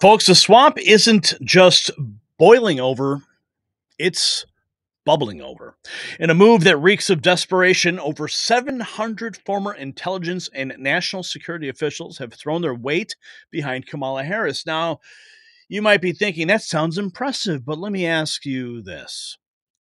Folks, the swamp isn't just boiling over, it's bubbling over. In a move that reeks of desperation, over 700 former intelligence and national security officials have thrown their weight behind Kamala Harris. Now, you might be thinking, that sounds impressive, but let me ask you this.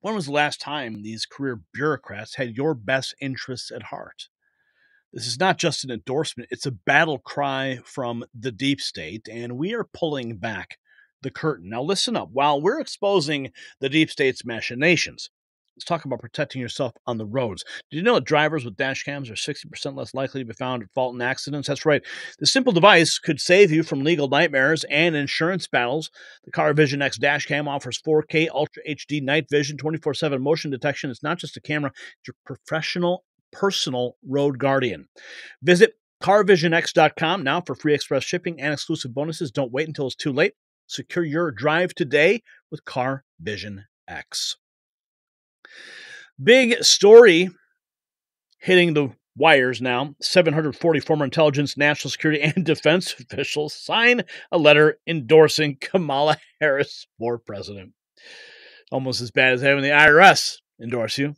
When was the last time these career bureaucrats had your best interests at heart? This is not just an endorsement, it's a battle cry from the deep state, and we are pulling back the curtain. Now, listen up. While we're exposing the deep state's machinations, let's talk about protecting yourself on the roads. Did you know that drivers with dash cams are 60% less likely to be found at fault in accidents? That's right. This simple device could save you from legal nightmares and insurance battles. The Car Vision X dash cam offers 4K Ultra HD night vision, 24/7 motion detection. It's not just a camera, it's your professional personal road guardian. Visit carvisionx.com now for free express shipping and exclusive bonuses. Don't wait until it's too late. Secure your drive today with Car Vision X. Big story hitting the wires now. 740 former intelligence, national security, and defense officials sign a letter endorsing Kamala Harris for president. Almost as bad as having the IRS endorse you.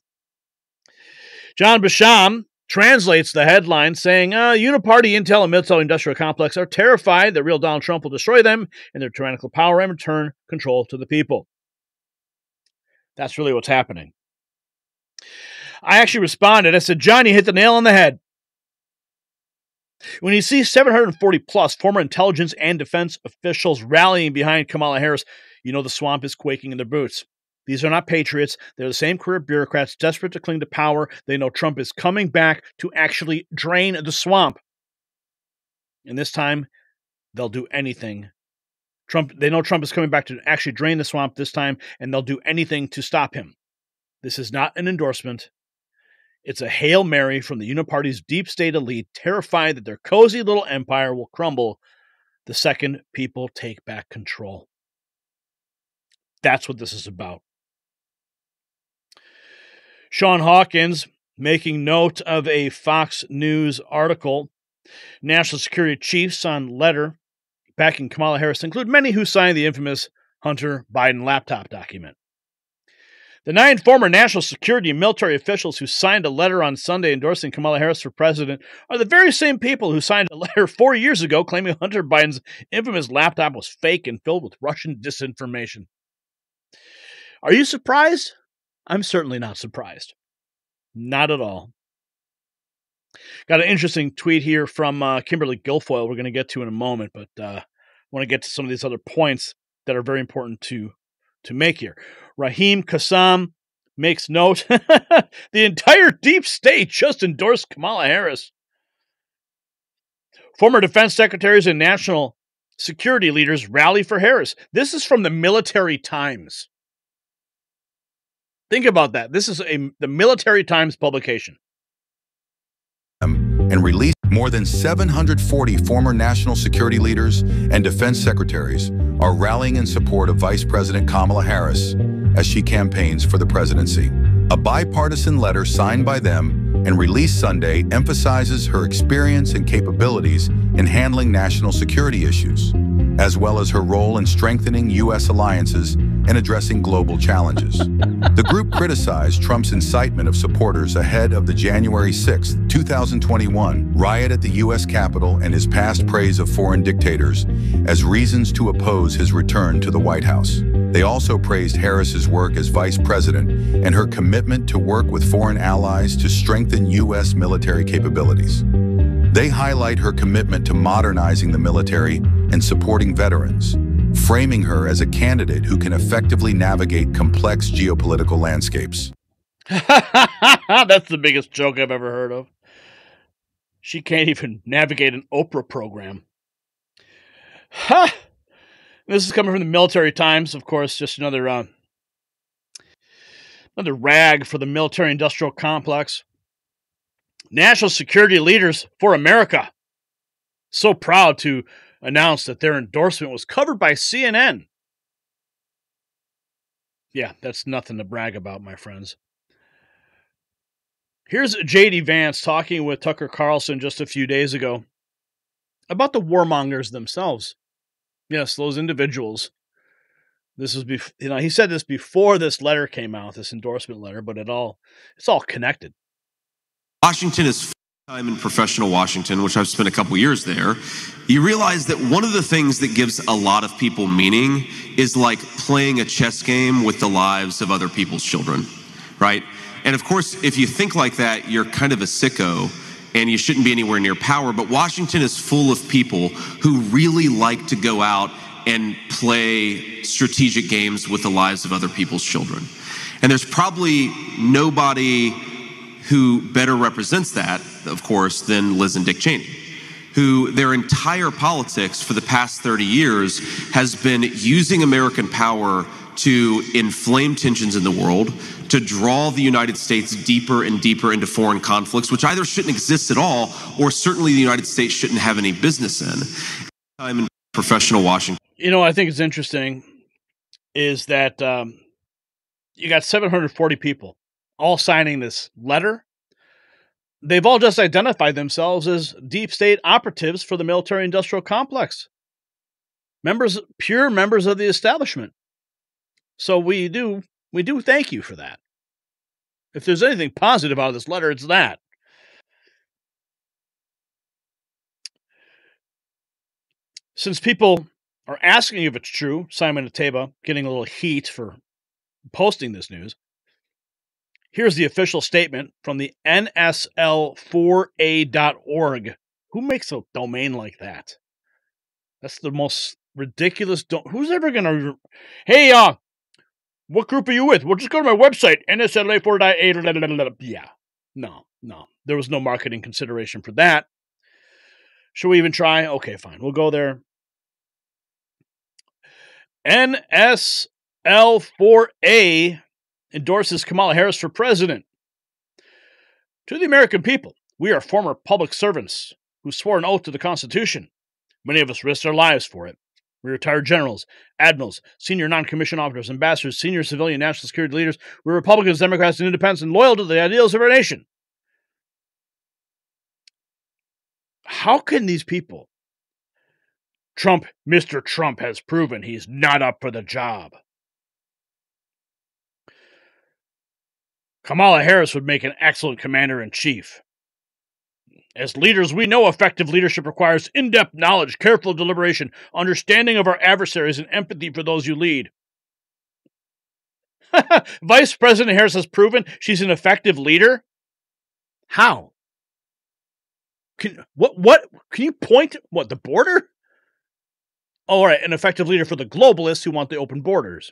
John Basham translates the headline saying, Uniparty, Intel, and military-industrial complex are terrified that real Donald Trump will destroy them and their tyrannical power and return control to the people. That's really what's happening. I actually responded. I said, John, you hit the nail on the head. When you see 740-plus former intelligence and defense officials rallying behind Kamala Harris, you know the swamp is quaking in their boots. These are not patriots. They're the same career bureaucrats desperate to cling to power. They know Trump is coming back to actually drain the swamp. And this time, they'll do anything. They know Trump is coming back to actually drain the swamp this time, and they'll do anything to stop him. This is not an endorsement. It's a Hail Mary from the Uniparty's deep state elite, terrified that their cozy little empire will crumble the second people take back control. That's what this is about. Sean Hawkins making note of a Fox News article. National security chiefs on letter backing Kamala Harris include many who signed the infamous Hunter Biden laptop document. The 9 former national security and military officials who signed a letter on Sunday endorsing Kamala Harris for president are the very same people who signed a letter 4 years ago claiming Hunter Biden's infamous laptop was fake and filled with Russian disinformation. Are you surprised? I'm certainly not surprised. Not at all. Got an interesting tweet here from Kimberly Guilfoyle we're going to get to in a moment, but I want to get to some of these other points that are very important to make here. Raheem Kassam makes note, the entire deep state just endorsed Kamala Harris. Former defense secretaries and national security leaders rally for Harris. This is from the Military Times. Think about that. This is the Military Times publication. And released more than 740 former national security leaders and defense secretaries are rallying in support of Vice President Kamala Harris as she campaigns for the presidency. A bipartisan letter signed by them and released Sunday emphasizes her experience and capabilities in handling national security issues, as well as her role in strengthening U.S. alliances and addressing global challenges. The group criticized Trump's incitement of supporters ahead of the January 6, 2021 riot at the U.S. Capitol and his past praise of foreign dictators as reasons to oppose his return to the White House. They also praised Harris's work as vice president and her commitment to work with foreign allies to strengthen U.S. military capabilities. They highlight her commitment to modernizing the military and supporting veterans, framing her as a candidate who can effectively navigate complex geopolitical landscapes. That's the biggest joke I've ever heard of. She can't even navigate an Oprah program. Ha! This is coming from the Military Times, of course, just another rag for the military-industrial complex. National security leaders for America. So proud to announce that their endorsement was covered by CNN. Yeah, that's nothing to brag about, my friends. Here's J.D. Vance talking with Tucker Carlson just a few days ago about the warmongers themselves. Yes, those individuals. This is he said this before this letter came out, this endorsement letter, but it's all connected. Washington is time in professional Washington, which I've spent a couple years there. You realize that one of the things that gives a lot of people meaning is like playing a chess game with the lives of other people's children, right? And of course, if you think like that, you're kind of a sicko and you shouldn't be anywhere near power. But Washington is full of people who really like to go out and play strategic games with the lives of other people's children. And there's probably nobody who better represents that, of course, than Liz and Dick Cheney, who their entire politics for the past 30 years has been using American power to inflame tensions in the world, to draw the United States deeper and deeper into foreign conflicts, which either shouldn't exist at all, or certainly the United States shouldn't have any business in. I'm in professional Washington. I think it's interesting is that you got 740 people all signing this letter. They've all just identified themselves as deep state operatives for the military-industrial complex. Pure members of the establishment. So we do thank you for that. If there's anything positive out of this letter, it's that. Since people are asking if it's true, Simon Ateba getting a little heat for posting this news. Here's the official statement from the nsl4a.org. Who makes a domain like that? That's the most ridiculous. Who's ever going to... Hey, what group are you with? Well, just go to my website, nsla4a. Yeah. No. There was no marketing consideration for that. Should we even try? Okay, fine. We'll go there. NSL4A endorses Kamala Harris for president. To the American people, we are former public servants who swore an oath to the Constitution. Many of us risked our lives for it. We retired generals, admirals, senior non-commissioned officers, ambassadors, senior civilian national security leaders. We're Republicans, Democrats, and independents, and loyal to the ideals of our nation. How can these people... Mr. Trump has proven he's not up for the job. Kamala Harris would make an excellent commander-in-chief. As leaders, we know effective leadership requires in-depth knowledge, careful deliberation, understanding of our adversaries, and empathy for those you lead. Vice President Harris has proven she's an effective leader? How? Can you point? What, the border? Oh, all right, an effective leader for the globalists who want the open borders.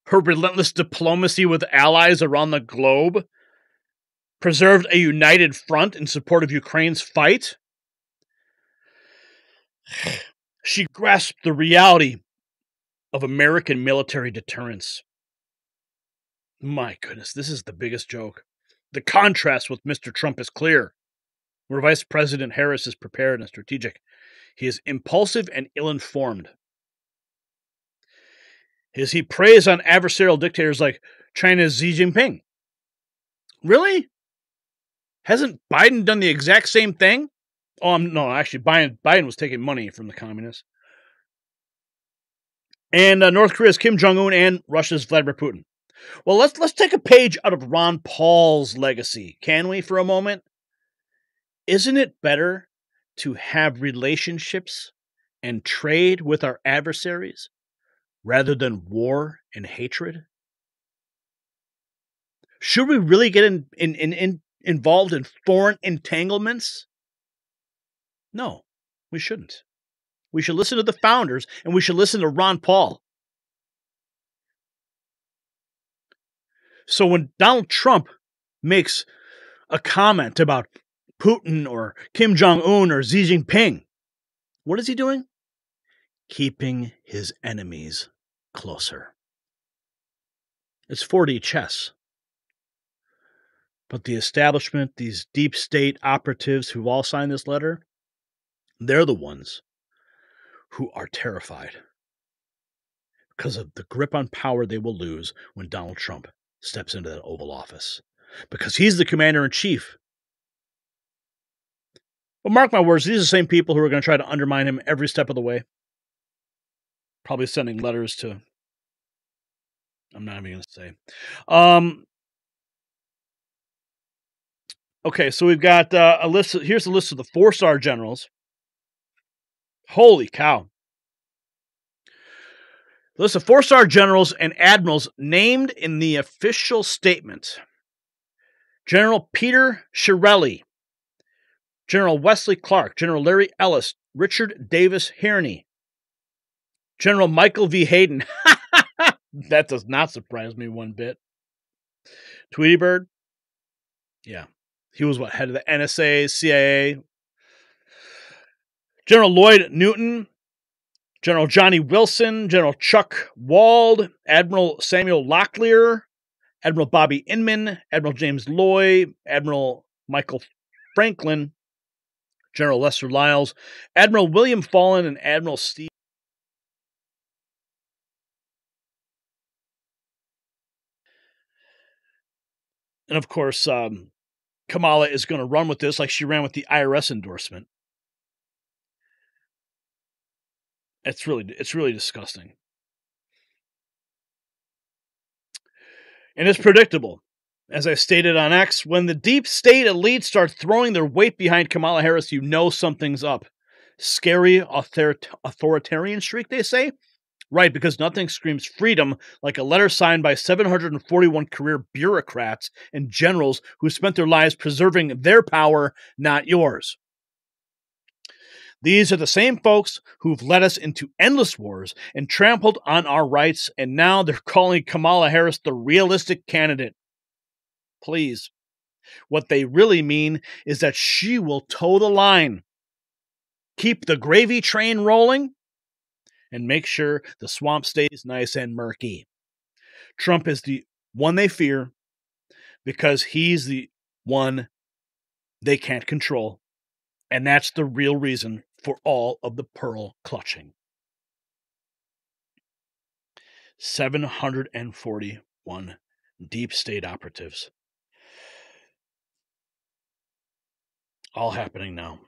Her relentless diplomacy with allies around the globe preserved a united front in support of Ukraine's fight. She grasped the reality of American military deterrence. My goodness, this is the biggest joke. The contrast with Mr. Trump is clear. Where Vice President Harris is prepared and strategic, he is impulsive and ill-informed. He preys on adversarial dictators like China's Xi Jinping. Really? Hasn't Biden done the exact same thing? Oh, no, actually, Biden was taking money from the communists. And North Korea's Kim Jong-un and Russia's Vladimir Putin. Well, let's take a page out of Ron Paul's legacy, can we, for a moment? Isn't it better to have relationships and trade with our adversaries rather than war and hatred? Should we really get involved in foreign entanglements? No, we shouldn't. We should listen to the founders, and we should listen to Ron Paul. So when Donald Trump makes a comment about Putin or Kim Jong-un or Xi Jinping, what is he doing? Keeping his enemies closer. It's 4D chess. But the establishment, these deep state operatives who all signed this letter, they're the ones who are terrified because of the grip on power they will lose when Donald Trump steps into that Oval Office. Because he's the commander-in-chief. But mark my words, these are the same people who are going to try to undermine him every step of the way. Probably sending letters to... I'm not even going to say. Okay, so we've got a list. Here's a list of the 4-star generals. Holy cow. List of 4-star generals and admirals named in the official statement. General Peter Shirelli, General Wesley Clark, General Larry Ellis, Richard Davis Harney, General Michael V. Hayden. That does not surprise me one bit. Tweety Bird? Yeah. He was what, head of the NSA, CIA? General Lloyd Newton, General Johnny Wilson, General Chuck Wald, Admiral Samuel Locklear, Admiral Bobby Inman, Admiral James Loy, Admiral Michael Franklin, General Lester Lyles, Admiral William Fallen, and Admiral Steve. And of course, Kamala is going to run with this like she ran with the IRS endorsement. It's really disgusting. And it's predictable. As I stated on X, when the deep state elite start throwing their weight behind Kamala Harris, you know something's up. Scary authoritarian streak, they say? Right, because nothing screams freedom like a letter signed by 741 career bureaucrats and generals who spent their lives preserving their power, not yours. These are the same folks who've led us into endless wars and trampled on our rights, and now they're calling Kamala Harris the realistic candidate. Please. What they really mean is that she will toe the line, keep the gravy train rolling, and make sure the swamp stays nice and murky. Trump is the one they fear because he's the one they can't control. And that's the real reason for all of the pearl clutching. 741 deep state operatives. All happening now.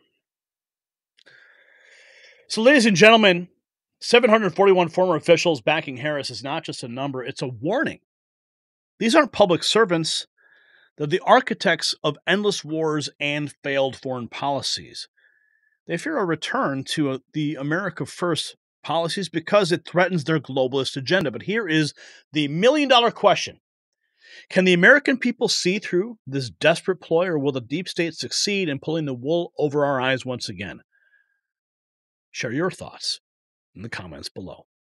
So, ladies and gentlemen, 741 former officials backing Harris is not just a number, it's a warning. These aren't public servants. They're the architects of endless wars and failed foreign policies. They fear a return to the America First policies because it threatens their globalist agenda. But here is the million-dollar question. Can the American people see through this desperate ploy, or will the deep state succeed in pulling the wool over our eyes once again? Share your thoughts in the comments below.